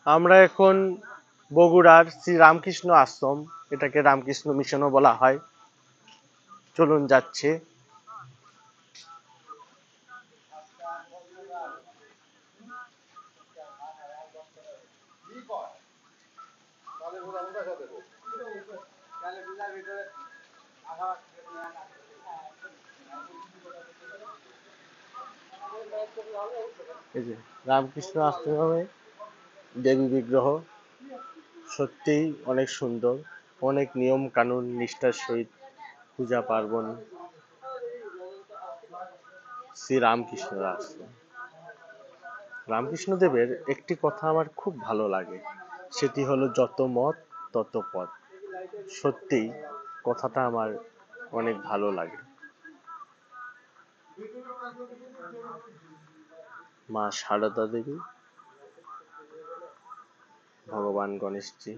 আমরা এখন বগুড়ার শ্রী রামকৃষ্ণ আশ্রম, এটাকে রামকৃষ্ণ মিশনও বলা হয়, চলুন যাচ্ছে। এই যে রামকৃষ্ণ আশ্রমে দেবী বিগ্রহ সত্যিই অনেক সুন্দর, অনেক নিয়ম কানুন নিষ্ঠার সহিত পূজা পার্বণ। শ্রী রামকৃষ্ণ আশ্রম। রামকৃষ্ণদেবের একটি কথা আমার খুব ভালো লাগে, সেটি হলো যত মত তত পথ। সত্যিই কথাটা আমার অনেক ভালো লাগে। মা সারদা দেবী, ভগবান গণেশজি।